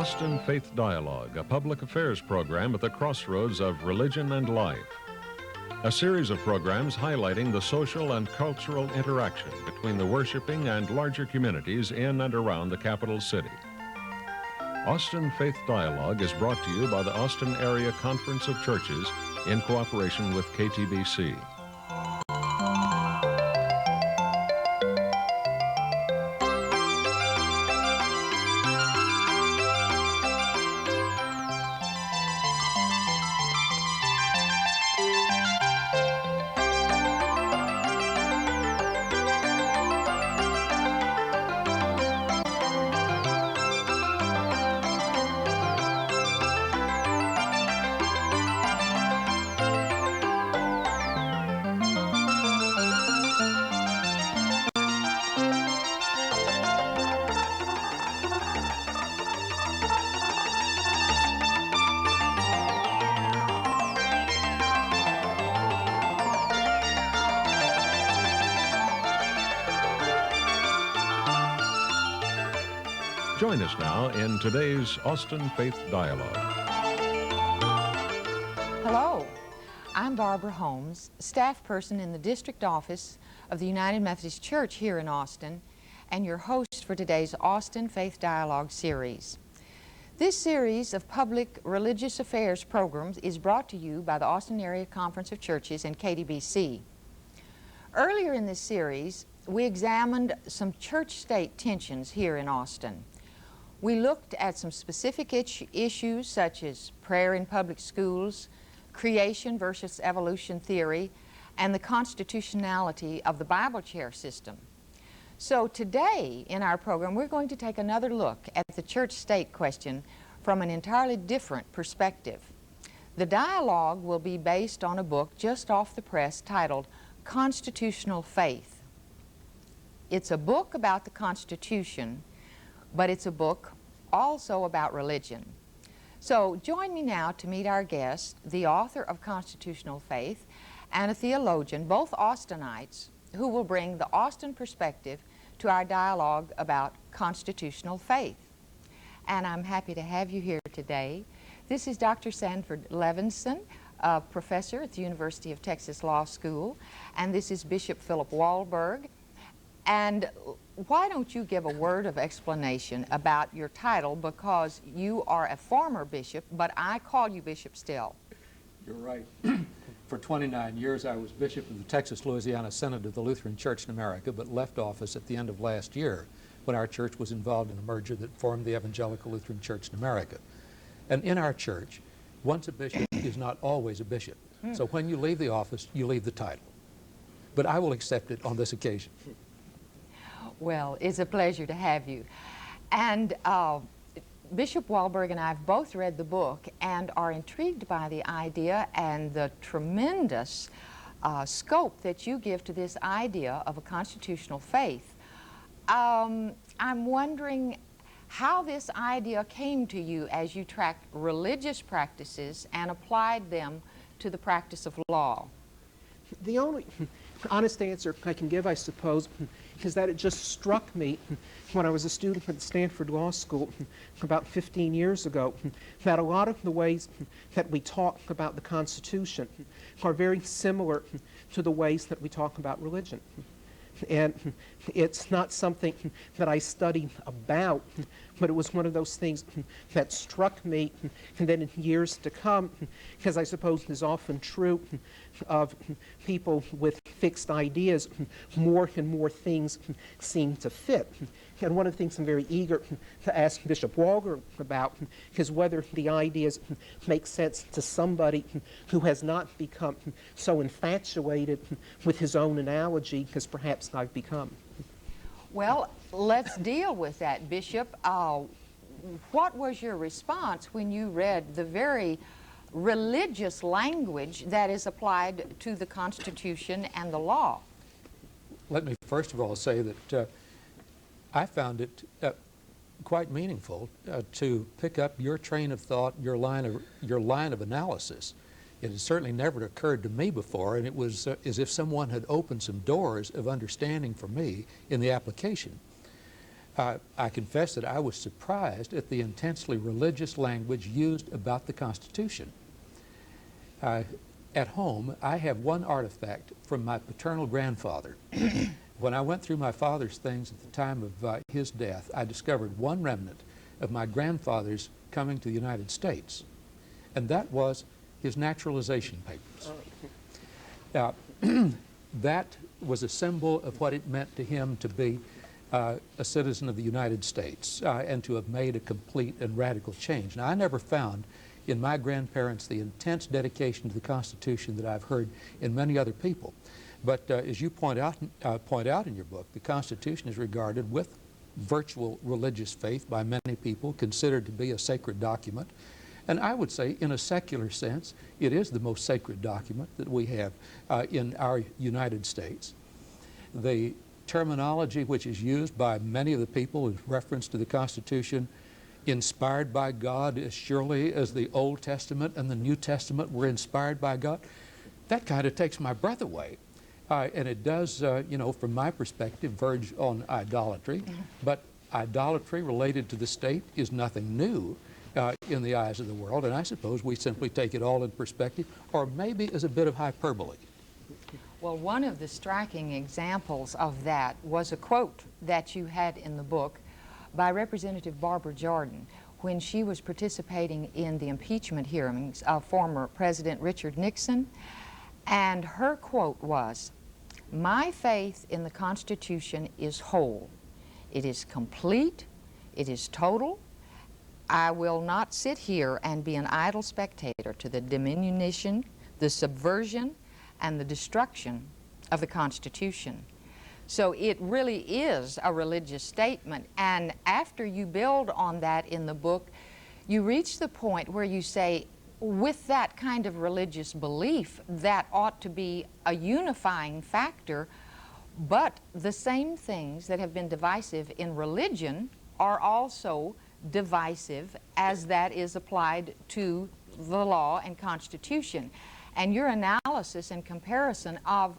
Austin Faith Dialogue, a public affairs program at the crossroads of religion and life. A series of programs highlighting the social and cultural interaction between the worshiping and larger communities in and around the capital city. Austin Faith Dialogue is brought to you by the Austin Area Conference of Churches in cooperation with KTBC. Join us now in today's Austin Faith Dialogue. Hello, I'm Barbara Holmes, staff person in the district office of the United Methodist Church here in Austin, and your host for today's Austin Faith Dialogue series. This series of public religious affairs programs is brought to you by the Austin Area Conference of Churches and KTBC. Earlier in this series, we examined some church-state tensions here in Austin. We looked at some specific issues such as prayer in public schools, creation versus evolution theory, and the constitutionality of the Bible chair system. So today in our program, we're going to take another look at the church-state question from an entirely different perspective. The dialogue will be based on a book just off the press titled Constitutional Faith. It's a book about the Constitution, but it's a book also about religion. So join me now to meet our guest, the author of Constitutional Faith and a theologian, both Austinites, who will bring the Austin perspective to our dialogue about constitutional faith. And I'm happy to have you here today. This is Dr. Sanford Levinson, a professor at the University of Texas Law School, and this is Bishop Philip Wahlberg. And why don't you give a word of explanation about your title, because you are a former bishop, but I call you bishop still. You're right. For 29 years I was bishop of the Texas-Louisiana Synod of the Lutheran Church in America, but left office at the end of last year when our church was involved in a merger that formed the Evangelical Lutheran Church in America. And in our church, once a bishop is not always a bishop. So when you leave the office, you leave the title. But I will accept it on this occasion. Well, it's a pleasure to have you. And Bishop Wahlberg and I have both read the book and are intrigued by the idea and the tremendous scope that you give to this idea of a constitutional faith. I'm wondering how this idea came to you as you tracked religious practices and applied them to the practice of law. The only honest answer I can give, I suppose, is that it just struck me when I was a student at the Stanford Law School about 15 years ago that a lot of the ways that we talk about the Constitution are very similar to the ways that we talk about religion. And it's not something that I studied about, but it was one of those things that struck me, and then in years to come, because I suppose it is often true of people with fixed ideas, more and more things seem to fit. And one of the things I'm very eager to ask Bishop Wahlberg about is whether the ideas make sense to somebody who has not become so infatuated with his own analogy as perhaps I've become. Well, let's deal with that, Bishop. What was your response when you read the very religious language that is applied to the Constitution and the law? Let me first of all say that I found it quite meaningful to pick up your train of thought, your line of analysis. It had certainly never occurred to me before, and it was as if someone had opened some doors of understanding for me in the application. I confess that I was surprised at the intensely religious language used about the Constitution. At home, I have one artifact from my paternal grandfather. When I went through my father's things at the time of his death, I discovered one remnant of my grandfather's coming to the United States, and that was his naturalization papers. That was a symbol of what it meant to him to be a citizen of the United States and to have made a complete and radical change. Now, I never found in my grandparents the intense dedication to the Constitution that I've heard in many other people. But as you point out in your book, the Constitution is regarded with virtual religious faith by many people, considered to be a sacred document. And I would say, in a secular sense, it is the most sacred document that we have in our United States. The terminology which is used by many of the people in reference to the Constitution, inspired by God as surely as the Old Testament and the New Testament were inspired by God, that kind of takes my breath away. And it does, you know, from my perspective, verge on idolatry. But idolatry related to the state is nothing new in the eyes of the world. And I suppose we simply take it all in perspective, or maybe as a bit of hyperbole. Well, one of the striking examples of that was a quote that you had in the book by Representative Barbara Jordan when she was participating in the impeachment hearings of former President Richard Nixon. And her quote was, "My faith in the Constitution is whole. It is complete. It is total. I will not sit here and be an idle spectator to the diminution, the subversion, and the destruction of the Constitution." So it really is a religious statement. And after you build on that in the book, you reach the point where you say, with that kind of religious belief, that ought to be a unifying factor, but the same things that have been divisive in religion are also divisive as that is applied to the law and Constitution. And your analysis and comparison of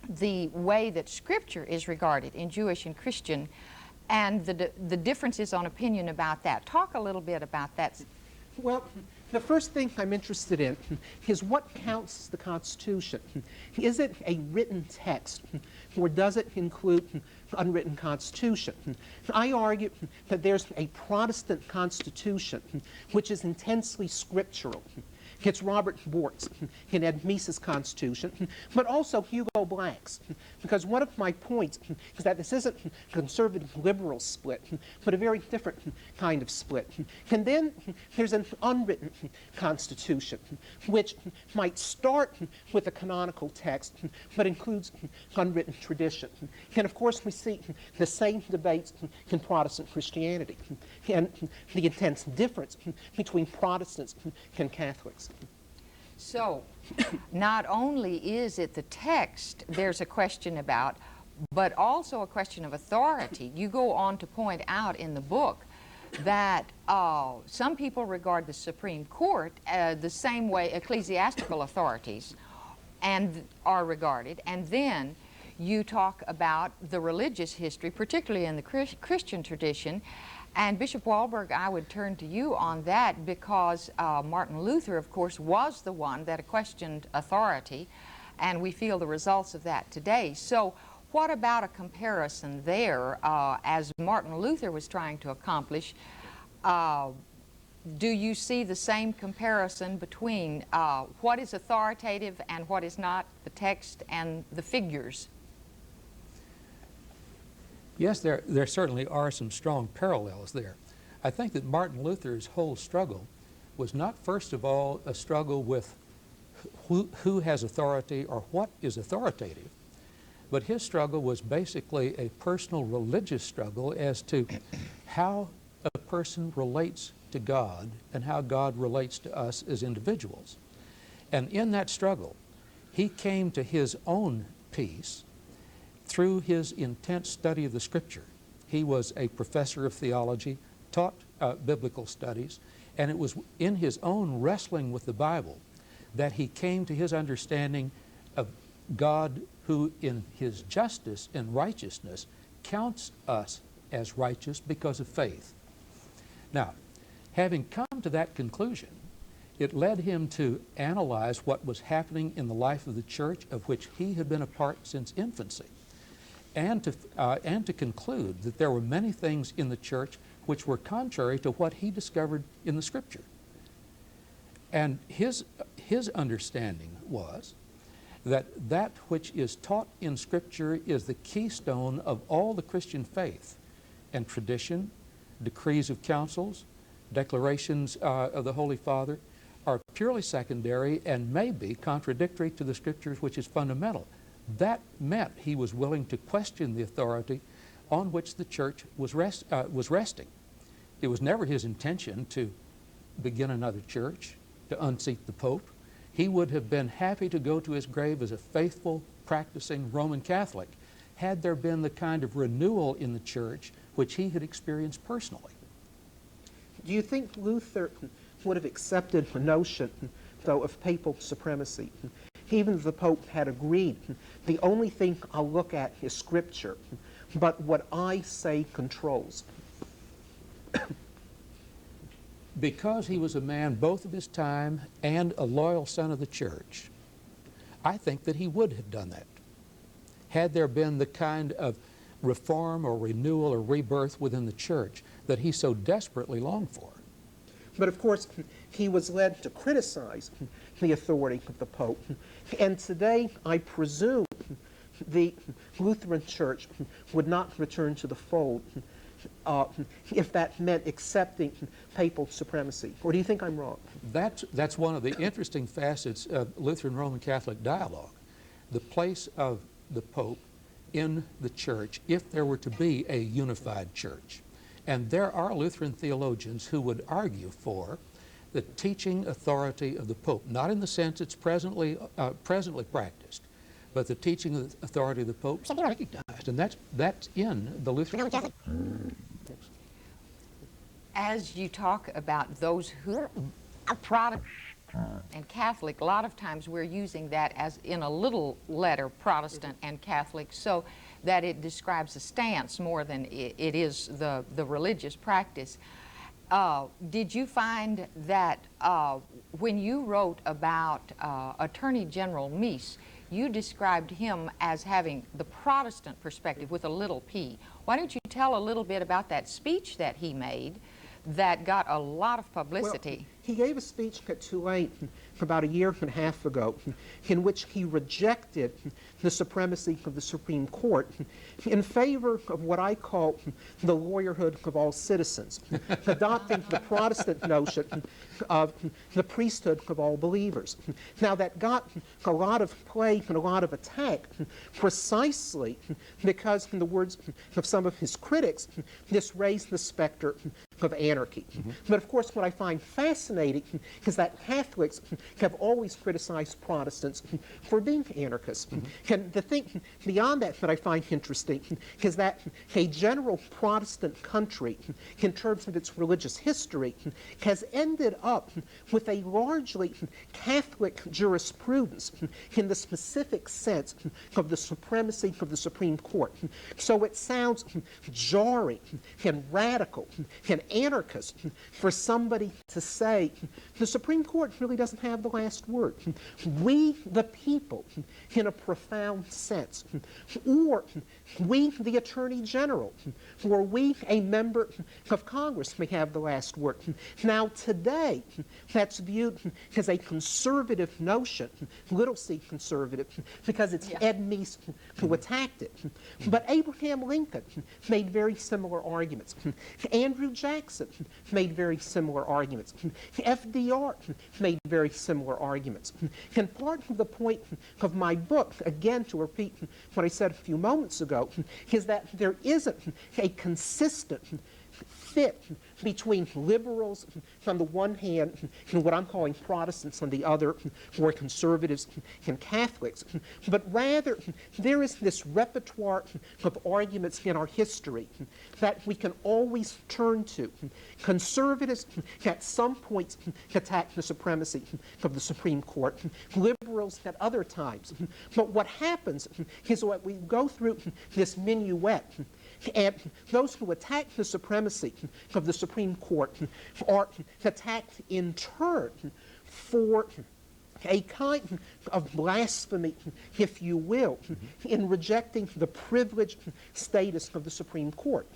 the way that Scripture is regarded in Jewish and Christian and the differences on opinion about that. Talk a little bit about that. Well, the first thing I'm interested in is what counts as the Constitution. Is it a written text, or does it include unwritten Constitution? I argue that there's a Protestant Constitution which is intensely scriptural. It's Robert Bort's and Ed Meese's Constitution, but also Hugo Black's. Because one of my points is that this isn't a conservative-liberal split, but a very different kind of split. And then there's an unwritten Constitution, which might start with a canonical text, but includes unwritten tradition. And of course, we see the same debates in Protestant Christianity, and the intense difference between Protestants and Catholics. So, not only is it the text there's a question about, but also a question of authority. You go on to point out in the book that some people regard the Supreme Court the same way ecclesiastical authorities are regarded, and then you talk about the religious history, particularly in the Christian tradition. And Bishop Wahlberg, I would turn to you on that because Martin Luther, of course, was the one that questioned authority, and we feel the results of that today. So what about a comparison there, as Martin Luther was trying to accomplish? Do you see the same comparison between what is authoritative and what is not, the text and the figures? Yes, there certainly are some strong parallels there. I think that Martin Luther's whole struggle was not, first of all, a struggle with who has authority or what is authoritative, but his struggle was basically a personal religious struggle as to how a person relates to God and how God relates to us as individuals. And in that struggle, he came to his own peace through his intense study of the Scripture. He was a professor of theology, taught biblical studies, and it was in his own wrestling with the Bible that he came to his understanding of God, who in his justice and righteousness counts us as righteous because of faith. Now, having come to that conclusion, it led him to analyze what was happening in the life of the church, of which he had been a part since infancy, and to conclude that there were many things in the church which were contrary to what he discovered in the Scripture. And his understanding was that that which is taught in Scripture is the keystone of all the Christian faith, and tradition, decrees of councils, declarations of the Holy Father are purely secondary and may be contradictory to the Scriptures, which is fundamental. That meant he was willing to question the authority on which the church was resting. It was never his intention to begin another church, to unseat the Pope. He would have been happy to go to his grave as a faithful, practicing Roman Catholic, had there been the kind of renewal in the church which he had experienced personally. Do you think Luther would have accepted the notion, though, of papal supremacy? Even if the Pope had agreed, the only thing I'll look at is Scripture, but what I say controls. Because he was a man both of his time and a loyal son of the church, I think that he would have done that, had there been the kind of reform or renewal or rebirth within the church that he so desperately longed for. But of course, he was led to criticize the authority of the Pope. And today, I presume the Lutheran Church would not return to the fold if that meant accepting papal supremacy. Or do you think I'm wrong? That's one of the interesting facets of Lutheran Roman Catholic dialogue, the place of the Pope in the church if there were to be a unified church. And there are Lutheran theologians who would argue for the teaching authority of the Pope, not in the sense it's presently practiced, but the teaching authority of the Pope should be recognized, and that's in the Lutheran Catholic. As you talk about those who are Protestant and Catholic, a lot of times we're using that as in a little letter, Protestant and Catholic, so that it describes a stance more than it is the religious practice. Did you find that when you wrote about Attorney General Meese, you described him as having the Protestant perspective with a little p. Why don't you tell a little bit about that speech that he made that got a lot of publicity? Well, he gave a speech at Tulane about a year and a half ago in which he rejected the supremacy of the Supreme Court in favor of what I call the lawyerhood of all citizens, adopting the Protestant notion of the priesthood of all believers. Now, that got a lot of play and a lot of attack precisely because, in the words of some of his critics, this raised the specter of anarchy. But of course, what I find fascinating is that Catholics have always criticized Protestants for being anarchists. And the thing beyond that I find interesting is that a general Protestant country, in terms of its religious history, has ended up with a largely Catholic jurisprudence in the specific sense of the supremacy of the Supreme Court. So it sounds jarring and radical and anarchist for somebody to say the Supreme Court really doesn't have the last word. We, the people, in a profound sense, or we, the Attorney General, or we, a member of Congress, may have the last word. Now, today, that's viewed as a conservative notion, little c conservative, because it's Ed Meese who attacked it. But Abraham Lincoln made very similar arguments. Andrew Jackson made very similar arguments. FDR made very similar arguments. And part of the point of my book, again to repeat what I said a few moments ago, is that there isn't a consistent fit between liberals on the one hand and what I'm calling Protestants on the other, or conservatives and Catholics, but rather there is this repertoire of arguments in our history that we can always turn to. Conservatives at some points attack the supremacy of the Supreme Court, liberals at other times. But what happens is that we go through this minuet, And those who attack the supremacy of the Supreme Court are attacked in turn for a kind of blasphemy, if you will, in rejecting the privileged status of the Supreme Court.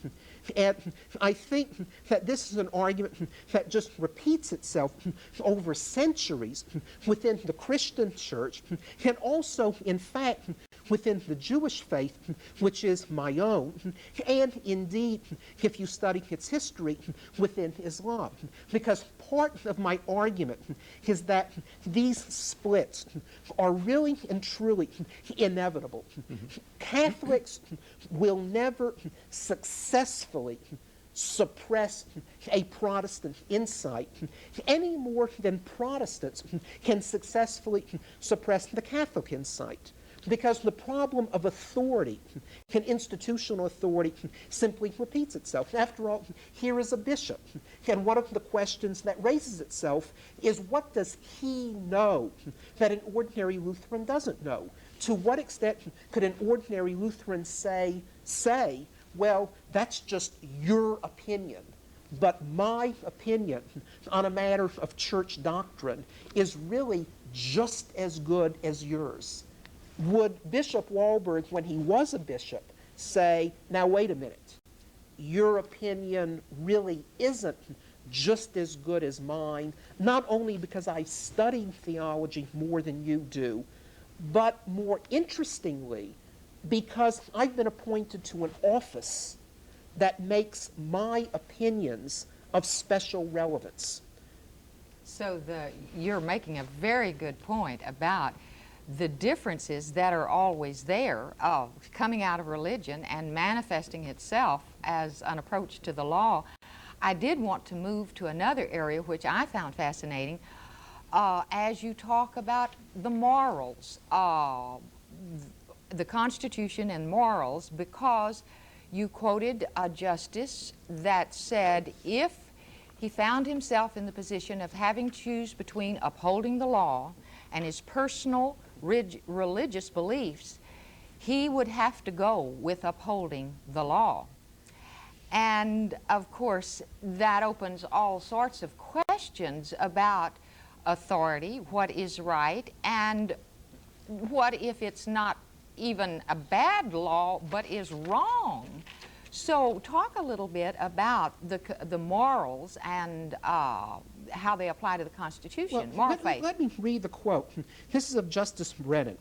And I think that this is an argument that just repeats itself over centuries within the Christian church and also, in fact, within the Jewish faith, which is my own, and indeed, if you study its history, within Islam. Because part of my argument is that these splits are really and truly inevitable. Catholics will never successfully suppress a Protestant insight any more than Protestants can successfully suppress the Catholic insight. Because the problem of authority and institutional authority simply repeats itself. After all, here is a bishop, and one of the questions that raises itself is, what does he know that an ordinary Lutheran doesn't know? To what extent could an ordinary Lutheran say, well, that's just your opinion, but my opinion on a matter of church doctrine is really just as good as yours? Would Bishop Walberg, when he was a bishop, say, now wait a minute, your opinion really isn't just as good as mine, not only because I studied theology more than you do, but more interestingly, because I've been appointed to an office that makes my opinions of special relevance. So you're making a very good point about the differences that are always there, coming out of religion and manifesting itself as an approach to the law. I did want to move to another area which I found fascinating as you talk about the morals, the Constitution and morals, because you quoted a justice that said if he found himself in the position of having to choose between upholding the law and his personal religious beliefs, he would have to go with upholding the law. And of course, that opens all sorts of questions about authority, what is right, and what if it's not even a bad law but is wrong. So talk a little bit about the morals and how they apply to the Constitution, moral faith. Let me read the quote. This is of Justice Brennan.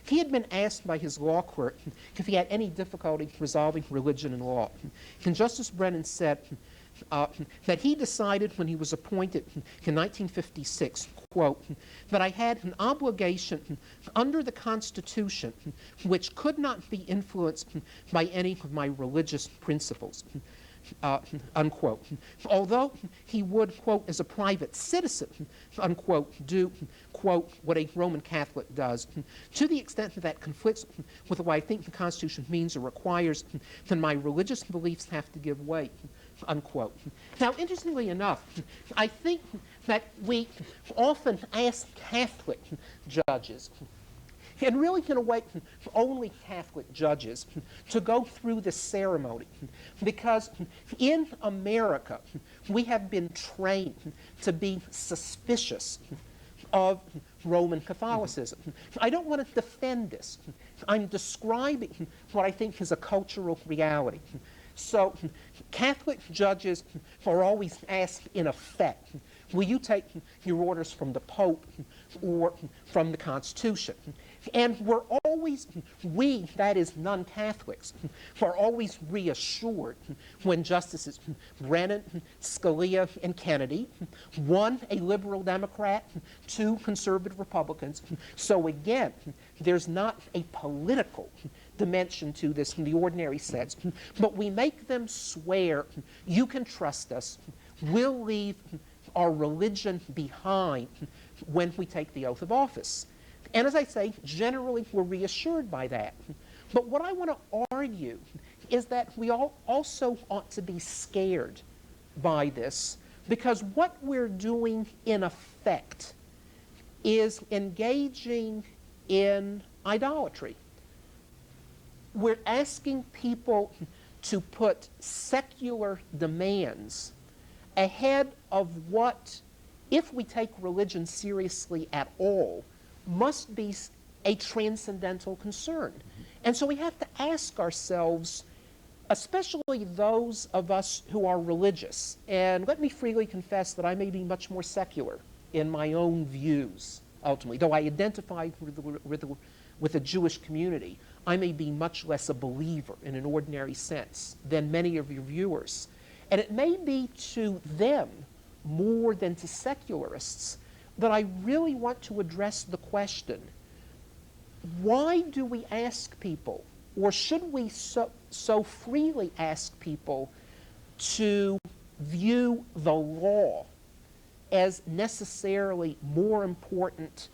He had been asked by his law clerk if he had any difficulty resolving religion and law. And Justice Brennan said that he decided when he was appointed in 1956, quote, that I had an obligation under the Constitution which could not be influenced by any of my religious principles, unquote. Although he would, quote, as a private citizen, unquote, do, quote, what a Roman Catholic does, to the extent that conflicts with what I think the Constitution means or requires, then my religious beliefs have to give way, unquote. Now, interestingly enough, I think that we often ask Catholic judges, and really in a way only Catholic judges, to go through this ceremony, because in America we have been trained to be suspicious of Roman Catholicism. I don't want to defend this. I'm describing what I think is a cultural reality. So Catholic judges are always asked, in effect, will you take your orders from the Pope or from the Constitution? And we're always, we, that is non-Catholics, are always reassured when Justices Brennan, Scalia, and Kennedy, one, a liberal Democrat, two, conservative Republicans. So again, there's not a political dimension to this in the ordinary sense, but we make them swear, you can trust us, we'll leave our religion behind when we take the oath of office. And as I say, generally we're reassured by that. But what I want to argue is that we all also ought to be scared by this, because what we're doing in effect is engaging in idolatry. We're asking people to put secular demands ahead of what, if we take religion seriously at all, must be a transcendental concern. And so we have to ask ourselves, especially those of us who are religious, and let me freely confess that I may be much more secular in my own views, ultimately. Though I identify with the Jewish community, I may be much less a believer in an ordinary sense than many of your viewers. And it may be to them, more than to secularists, that I really want to address the question, why do we ask people, or should we so freely ask people to view the law as necessarily more important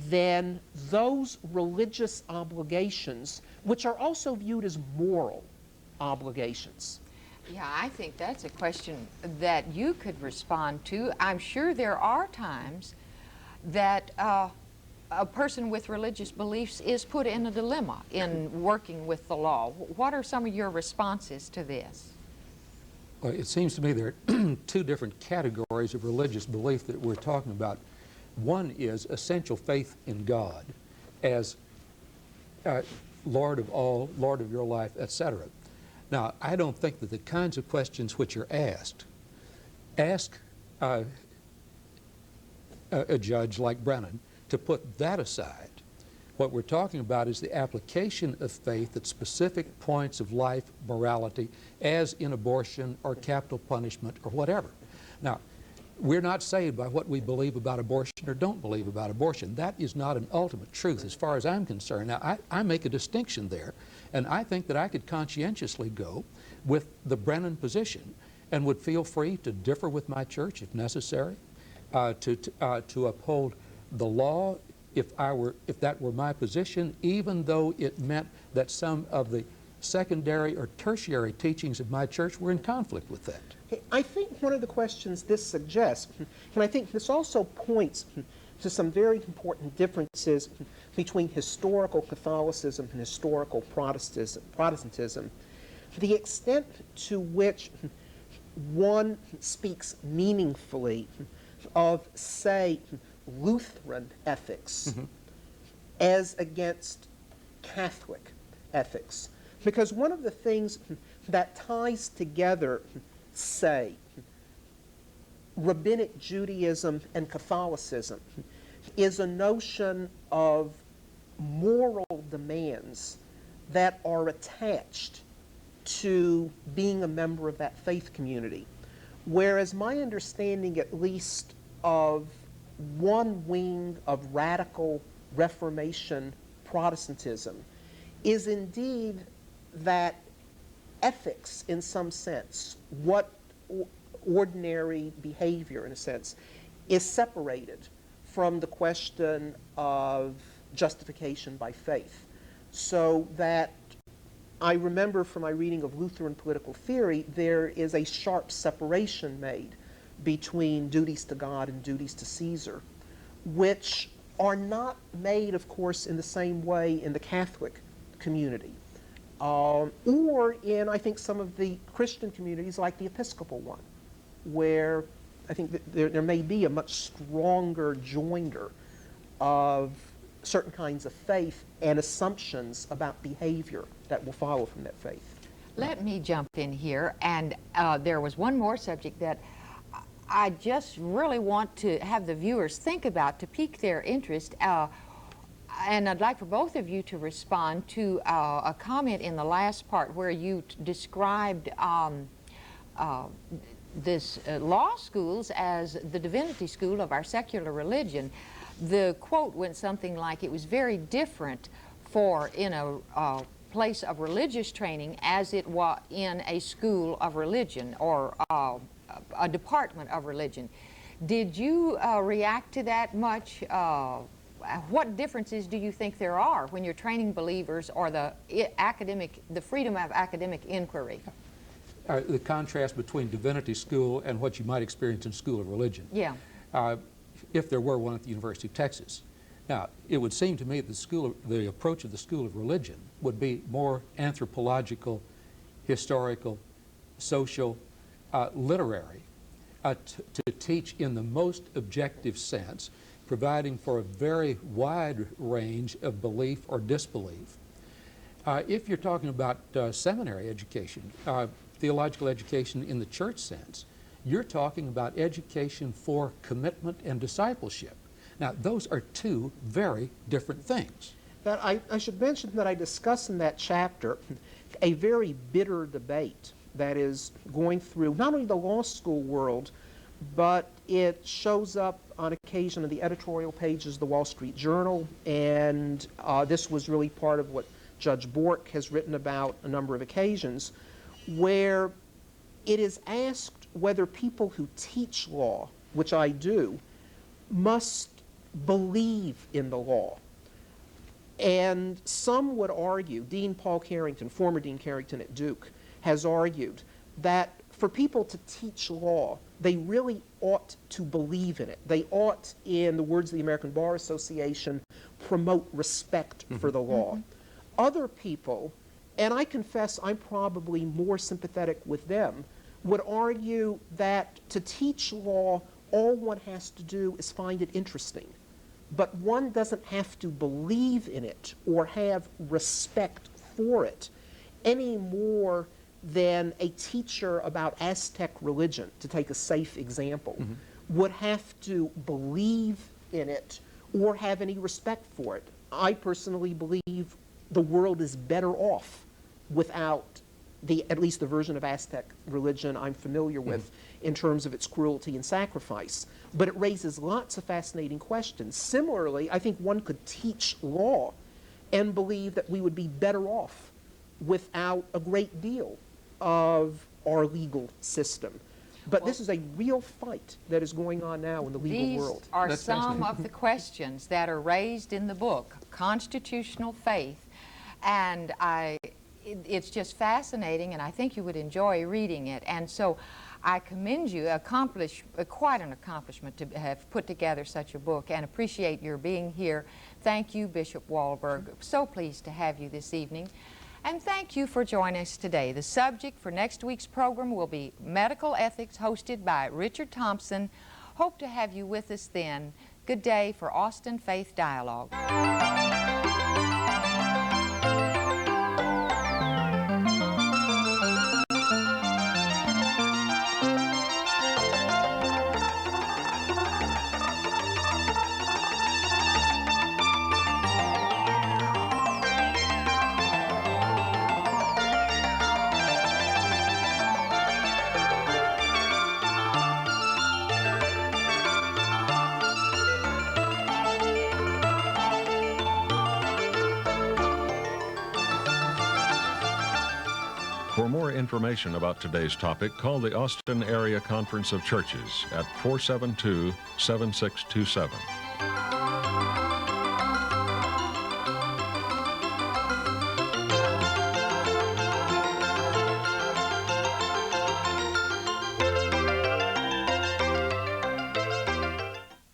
than those religious obligations, which are also viewed as moral obligations? Yeah, I think that's a question that you could respond to. I'm sure there are times that a person with religious beliefs is put in a dilemma in working with the law. What are some of your responses to this? Well, it seems to me there are two different categories of religious belief that we're talking about. One is essential faith in God as Lord of all, Lord of your life, etc. Now, I don't think that the kinds of questions which are ask a judge like Brennan to put that aside. What we're talking about is the application of faith at specific points of life morality, as in abortion or capital punishment or whatever. Now, we're not saved by what we believe about abortion or don't believe about abortion. That is not an ultimate truth as far as I'm concerned. Now, I make a distinction there, and I think that I could conscientiously go with the Brennan position and would feel free to differ with my church if necessary, to uphold the law if that were my position, even though it meant that some of the secondary or tertiary teachings of my church were in conflict with that. I think one of the questions this suggests, and I think this also points to some very important differences between historical Catholicism and historical Protestantism, the extent to which one speaks meaningfully of, say, Lutheran ethics as against Catholic ethics. Because one of the things that ties together, say, Rabbinic Judaism and Catholicism is a notion of moral demands that are attached to being a member of that faith community. Whereas my understanding, at least, of one wing of radical Reformation Protestantism is indeed that ethics, in some sense, what ordinary behavior, in a sense, is separated from the question of justification by faith. So that I remember from my reading of Lutheran political theory, there is a sharp separation made between duties to God and duties to Caesar, which are not made, of course, in the same way in the Catholic community, or in, I think, some of the Christian communities like the Episcopal one, where I think that there may be a much stronger joinder of certain kinds of faith and assumptions about behavior that will follow from that faith. Let me jump in here, and there was one more subject that I just really want to have the viewers think about to pique their interest, and I'd like for both of you to respond to a comment in the last part where you described this law schools as the divinity school of our secular religion. The quote went something like, it was very different in a place of religious training as it was in a school of religion or a department of religion. Did you react to that much? What differences do you think there are when you're training believers, or the freedom of academic inquiry? The contrast between divinity school and what you might experience in school of religion. Yeah. If there were one at the University of Texas. Now, it would seem to me that the approach of the School of Religion would be more anthropological, historical, social, literary, to teach in the most objective sense, providing for a very wide range of belief or disbelief. If you're talking about seminary education, theological education in the church sense, you're talking about education for commitment and discipleship. Now, those are two very different things. That I should mention that I discuss in that chapter a very bitter debate that is going through not only the law school world, but it shows up on occasion in the editorial pages of the Wall Street Journal, and this was really part of what Judge Bork has written about a number of occasions, where it is asked whether people who teach law, which I do, must believe in the law. And some would argue, Dean Paul Carrington, former Dean Carrington at Duke, has argued that for people to teach law, they really ought to believe in it. They ought, in the words of the American Bar Association, promote respect for the law. Other people, and I confess I'm probably more sympathetic with them, would argue that to teach law, all one has to do is find it interesting. But one doesn't have to believe in it or have respect for it any more than a teacher about Aztec religion, to take a safe example, would have to believe in it or have any respect for it. I personally believe the world is better off without at least the version of Aztec religion I'm familiar with in terms of its cruelty and sacrifice. But it raises lots of fascinating questions. Similarly, I think one could teach law and believe that we would be better off without a great deal of our legal system. But this is a real fight that is going on now in the legal world. These are some of the questions that are raised in the book, Constitutional Faith, and it's just fascinating, and I think you would enjoy reading it. And so I commend you, quite an accomplishment to have put together such a book, and appreciate your being here. Thank you, Bishop Wahlberg. So pleased to have you this evening. And thank you for joining us today. The subject for next week's program will be Medical Ethics, hosted by Richard Thompson. Hope to have you with us then. Good day for Austin Faith Dialogue. For more information about today's topic, call the Austin Area Conference of Churches at 472-7627.